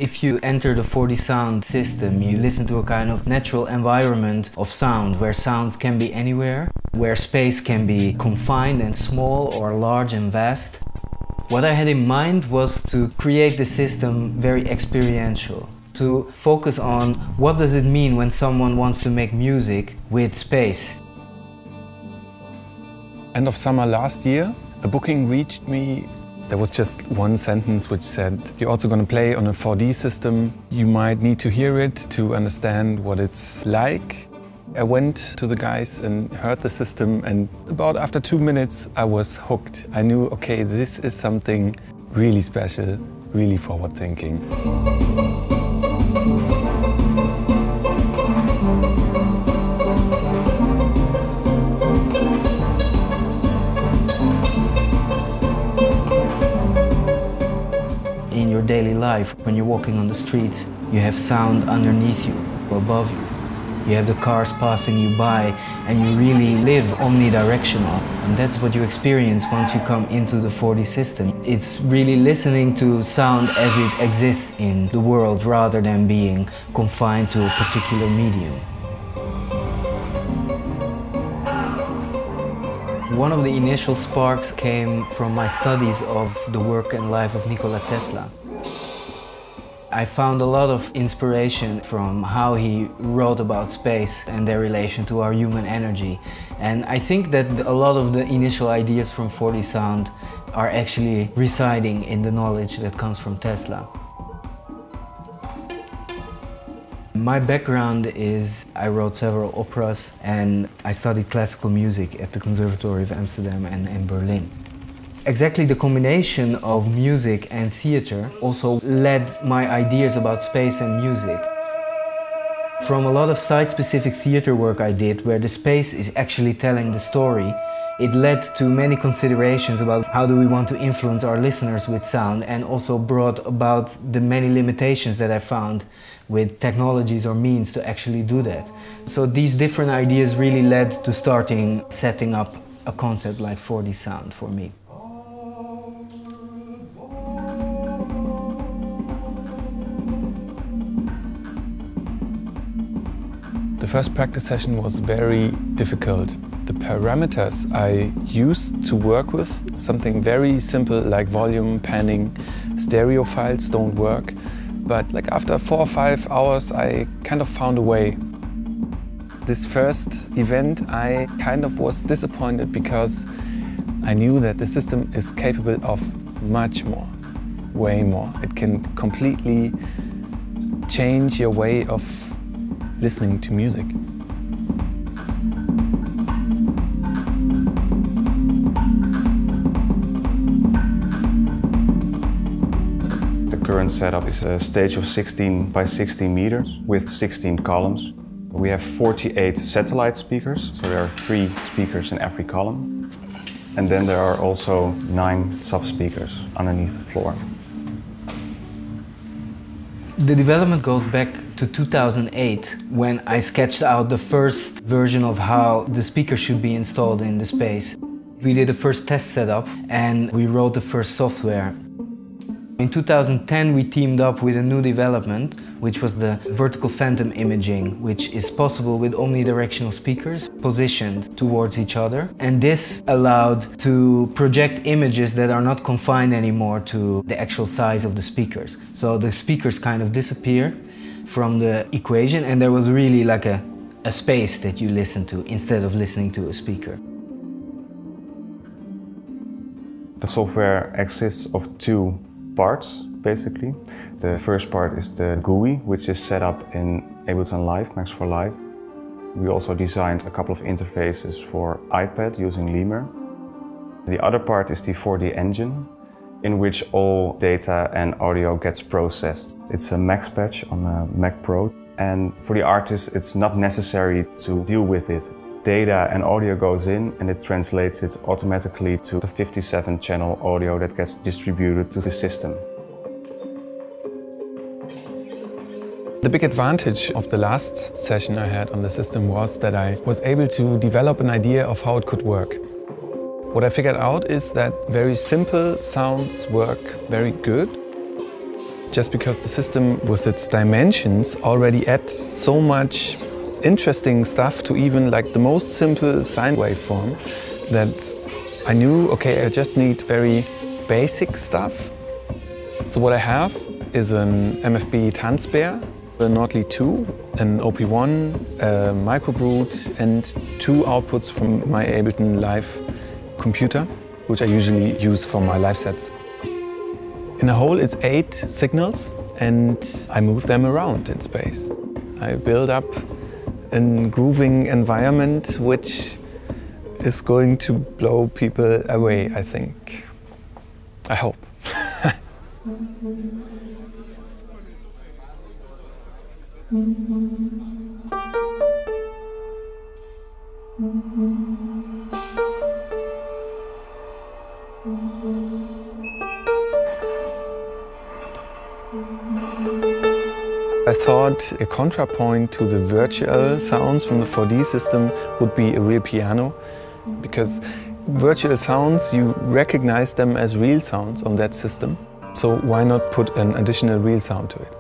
If you enter the 4DSOUND system, you listen to a kind of natural environment of sound, where sounds can be anywhere, where space can be confined and small or large and vast. What I had in mind was to create the system very experiential, to focus on what does it mean when someone wants to make music with space. End of summer last year, a booking reached me. There was just one sentence which said, you're also going to play on a 4D system. You might need to hear it to understand what it's like. I went to the guys and heard the system, and about after 2 minutes I was hooked. I knew, okay, this is something really special, really forward-thinking. In your daily life, when you're walking on the streets, you have sound underneath you or above you. You have the cars passing you by, and you really live omnidirectional. And that's what you experience once you come into the 4D system. It's really listening to sound as it exists in the world rather than being confined to a particular medium. One of the initial sparks came from my studies of the work and life of Nikola Tesla. I found a lot of inspiration from how he wrote about space and their relation to our human energy. And I think that a lot of the initial ideas from 4DSOUND are actually residing in the knowledge that comes from Tesla. My background is I wrote several operas and I studied classical music at the Conservatory of Amsterdam and in Berlin. Exactly the combination of music and theater also led my ideas about space and music. From a lot of site-specific theater work I did, where the space is actually telling the story, it led to many considerations about how do we want to influence our listeners with sound, and also brought about the many limitations that I found with technologies or means to actually do that. So these different ideas really led to setting up a concept like 4DSOUND for me. The first practice session was very difficult. The parameters I used to work with, something very simple like volume, panning, stereo files don't work. But like after 4 or 5 hours, I kind of found a way. This first event, I kind of was disappointed because I knew that the system is capable of much more, way more. It can completely change your way of listening to music. The current setup is a stage of 16 by 16 meters with 16 columns. We have 48 satellite speakers, so there are 3 speakers in every column. And then there are also 9 sub-speakers underneath the floor. The development goes back to 2008, when I sketched out the first version of how the speaker should be installed in the space. We did the first test setup and we wrote the first software. In 2010 we teamed up with a new development, which was the vertical phantom imaging, which is possible with omnidirectional speakers positioned towards each other. And this allowed to project images that are not confined anymore to the actual size of the speakers. So the speakers kind of disappear from the equation, and there was really like a space that you listen to instead of listening to a speaker. The software consists of 2 parts, basically. The first part is the GUI, which is set up in Ableton Live, Max for Live. We also designed a couple of interfaces for iPad using Lemur. The other part is the 4D engine, in which all data and audio gets processed. It's a Max patch on a Mac Pro, and for the artist it's not necessary to deal with it. Data and audio goes in and it translates it automatically to the 57-channel audio that gets distributed to the system. The big advantage of the last session I had on the system was that I was able to develop an idea of how it could work. What I figured out is that very simple sounds work very good, just because the system with its dimensions already adds so much interesting stuff to even like the most simple sine waveform that I knew, okay, I just need very basic stuff. So what I have is an MFB Tanzbär, a Nordli 2, an OP1, a microbrute and 2 outputs from my Ableton Live computer, which I usually use for my live sets. In a whole it's 8 signals and I move them around in space. I build up a grooving environment which is going to blow people away, I think. I hope. I thought a contrapoint to the virtual sounds from the 4D system would be a real piano, because virtual sounds, you recognize them as real sounds on that system. So why not put an additional real sound to it?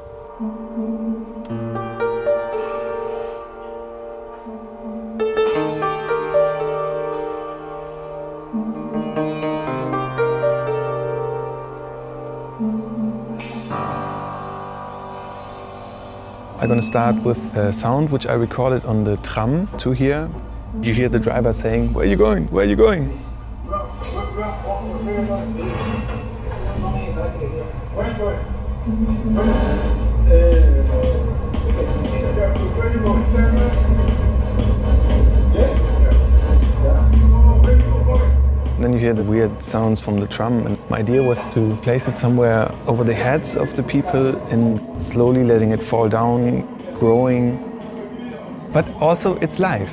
I'm going to start with a sound which I recorded on the tram to here. You hear the driver saying, "Where are you going? Where are you going?" Then you hear the weird sounds from the tram, and my idea was to place it somewhere over the heads of the people and slowly letting it fall down, growing. But also it's live.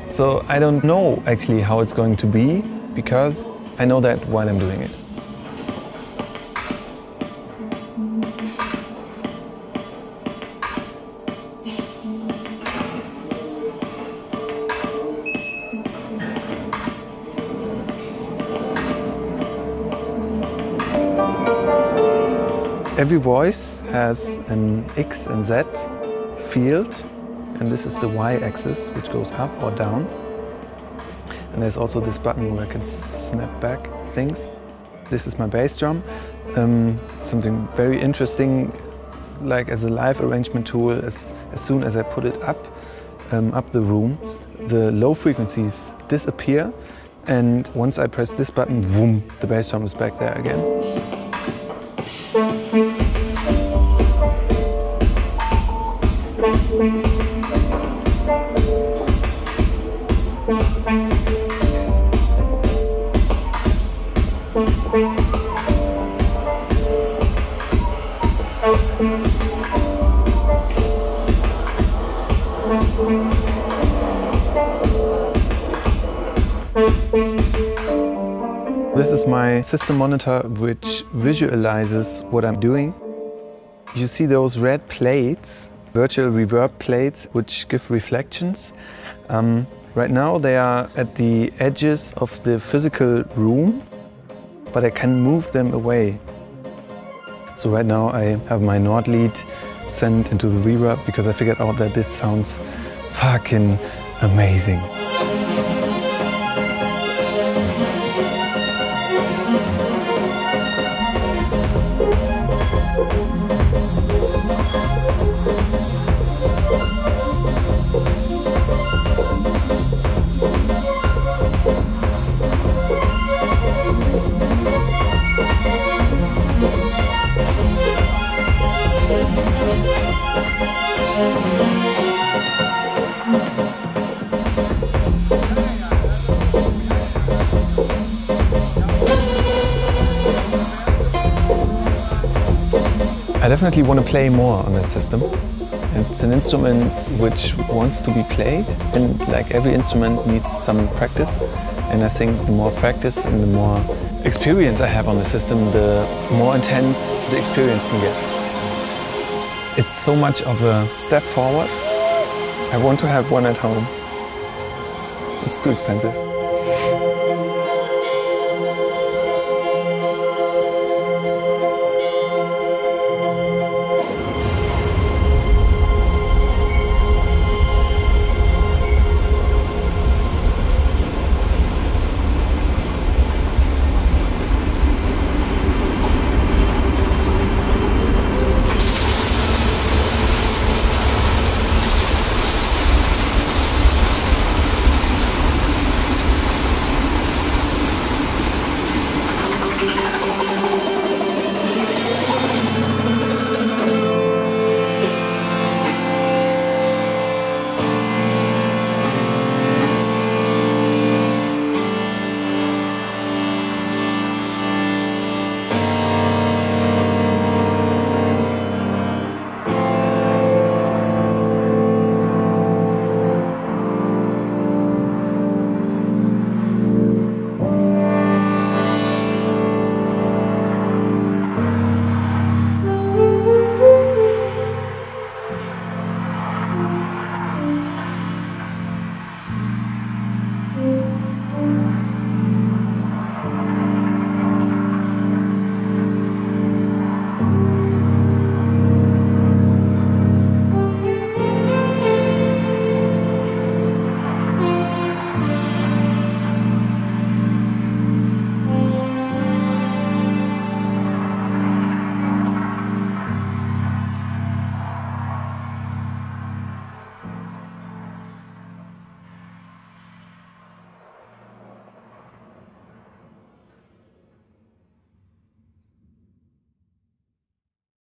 So I don't know actually how it's going to be, because I know that while I'm doing it. Every voice has an X and Z field, and this is the Y-axis, which goes up or down. And there's also this button where I can snap back things. This is my bass drum. Something very interesting, like as a live arrangement tool, as soon as I put it up the room, the low frequencies disappear, and once I press this button, boom, the bass drum is back there again. This is my system monitor, which visualizes what I'm doing. You see those red plates, virtual reverb plates, which give reflections. Right now they are at the edges of the physical room, but I can move them away. So right now I have my Nord lead sent into the reverb because I figured out that this sounds fucking amazing. I definitely want to play more on that system. It's an instrument which wants to be played, and like every instrument needs some practice. And I think the more practice and the more experience I have on the system, the more intense the experience can get. It's so much of a step forward. I want to have one at home. It's too expensive.